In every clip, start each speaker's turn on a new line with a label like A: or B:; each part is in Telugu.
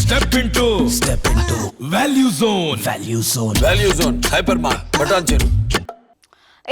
A: Step into Value Zone.
B: Value Zone. Hypermart. Patancheru.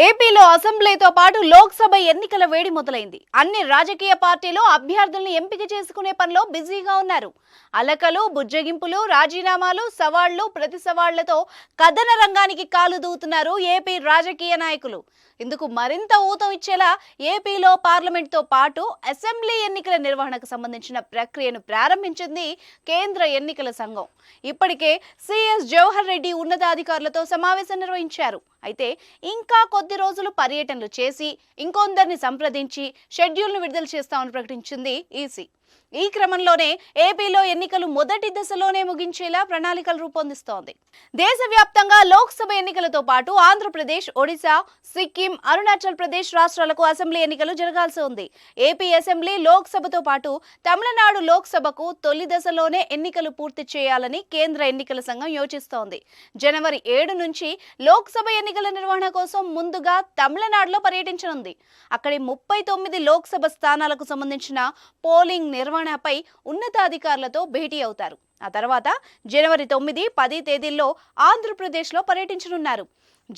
C: ఏపీలో అసెంబ్లీతో పాటు లోక్సభ ఎన్నికల వేడి మొదలైంది. అన్ని రాజకీయ పార్టీలు అభ్యర్థుల్ని ఎంపిక చేసుకునే పనిలో బిజీగా ఉన్నారు. అలకలు, బుజ్జగింపులు, రాజీనామాలు, సవాళ్లు, ప్రతి సవాళ్లతో కథన రంగానికి కాలు దూతున్నారు ఏపీ రాజకీయ నాయకులు. ఇందుకు మరింత ఊతం ఇచ్చేలా ఏపీలో పార్లమెంట్తో పాటు అసెంబ్లీ ఎన్నికల నిర్వహణకు సంబంధించిన ప్రక్రియను ప్రారంభించింది కేంద్ర ఎన్నికల సంఘం. ఇప్పటికే సిఎస్ జవహర్ రెడ్డి ఉన్నతాధికారులతో సమావేశం నిర్వహించారు. అయితే ఇంకా కొద్ది రోజులు పర్యటనలు చేసి ఇంకొందరిని సంప్రదించి షెడ్యూల్ను విడుదల చేస్తామని ప్రకటించింది ఈసీ. ఈ క్రమంలోనే ఏపీలో ఎన్నికలు మొదటి దశలోనే ముగించేలా ప్రణాళికలు రూపొందిస్తోంది. దేశవ్యాప్తంగా లోక్సభ ఎన్నికలతో పాటు ఆంధ్రప్రదేశ్, ఒడిశా, సిక్కిం, అరుణాచల్ ప్రదేశ్ రాష్ట్రాలకు అసెంబ్లీ ఎన్నికలు జరగాల్సి ఉంది. ఏపీ అసెంబ్లీ, లోక్సభతో పాటు తమిళనాడు లోక్సభకు తొలి దశలోనే ఎన్నికలు పూర్తి చేయాలని కేంద్ర ఎన్నికల సంఘం యోచిస్తోంది. జనవరి 7 నుంచి లోక్సభ ఎన్నికల నిర్వహణ కోసం ముందుగా తమిళనాడులో పర్యటించనుంది. అక్కడి 39 లోక్సభ స్థానాలకు సంబంధించిన పోలింగ్ నిర్వహణపై ఉన్నతాధికారులతో భేటీ అవుతారు. ఆ తర్వాత జనవరి 9, 10 తేదీల్లో ఆంధ్రప్రదేశ్లో పర్యటించనున్నారు.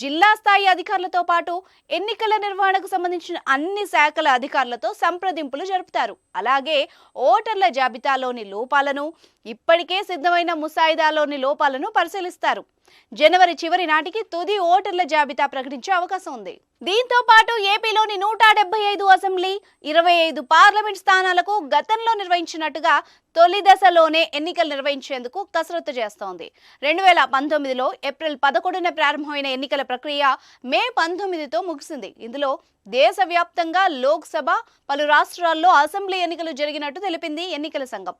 C: జిల్లా స్థాయి అధికారులతో పాటు ఎన్నికల నిర్వహణకు సంబంధించిన అన్ని శాఖల అధికారులతో సంప్రదింపులు జరుపుతారు. అలాగే ఓటర్ల జాబితాలోని లోపాలను, ఇప్పటికే సిద్ధమైన ముసాయిదాలోని లోపాలను పరిశీలిస్తారు. జనవరి చివరి నాటికి తుది ఓటర్ల జాబితా ప్రకటించే అవకాశం ఉంది. దీంతో పాటు ఏపీలోని 175 అసెంబ్లీ, 25 పార్లమెంట్ స్థానాలకు గతంలో నిర్వహించినట్టుగా తొలి దశలోనే ఎన్నికలు నిర్వహించేందుకు కసరత్తు చేస్తోంది. 2019లో ఏప్రిల్ 11న ప్రారంభమైన ఎన్నికల ప్రక్రియ మే 19తో ముగిసింది. ఇందులో దేశవ్యాప్తంగా లోక్సభ, పలు రాష్ట్రాల్లో అసెంబ్లీ ఎన్నికలు జరిగినట్టు తెలిపింది ఎన్నికల సంఘం.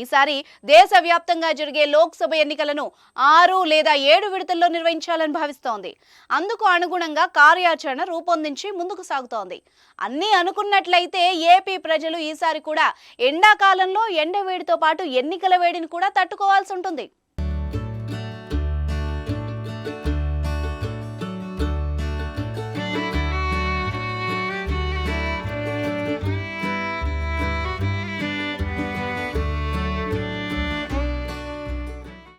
C: ఈసారి దేశవ్యాప్తంగా జరిగే లోక్సభ ఎన్నికలను 6 లేదా 7 విడతల్లో నిర్వహించాలని భావిస్తోంది. అందుకు అనుగుణంగా కార్యాచరణ రూపొందించి ముందుకు సాగుతోంది. అన్నీ అనుకున్నట్లయితే ఏపీ ప్రజలు ఈసారి కూడా ఎండాకాలంలో ఎండవేడితో పాటు ఎన్నికల వేడిని కూడా తట్టుకోవాల్సి ఉంటుంది.